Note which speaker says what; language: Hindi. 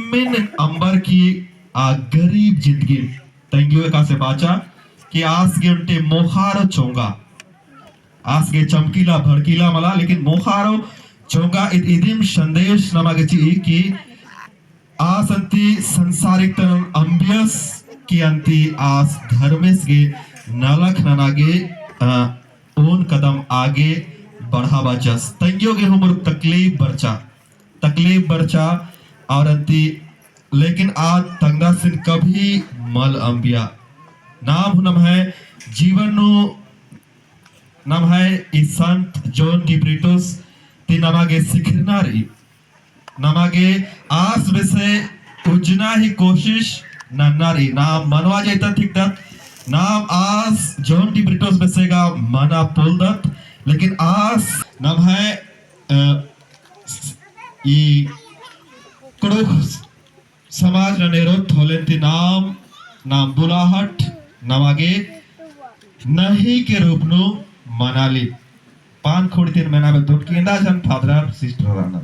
Speaker 1: जमीन अंबर की गरीब जिंदगी तंगियो का से बाचा कि आज के उनटे मोहारो चोंगा आज के चमकीला भड़कीला मला लेकिन मोहारो चोंगा इदिम संदेश नमागे ची कि आज अंति संसारिक तन अंबियस की अंति आज धर्मेश के नलख ननागे ओन कदम आगे बढ़ावा जस तंगियो के हमर तकलीफ बरचा और अंति लेकिन आज तंगदा सिन कभी मल अंबिया नाम हुनम है जीवन नु नाम है इस संत जॉन डी ब्रिटोस ती नमागे सिखनारी नमागे आस वैसे उजना ही कोशिश नन्नारी नाम मनवा जाता ठीक तक नाम आस जॉन डी ब्रिटोस बेसेगा मना पुल दत लेकिन आस नाम है ई कड़ोख समाज ननेरो थोलेंती नाम बुलाहट नमागे नहीं के रूप नु मनाली पान खोड़ी तीन महीना में दुट की इंदा जन फादर सिस्टर राना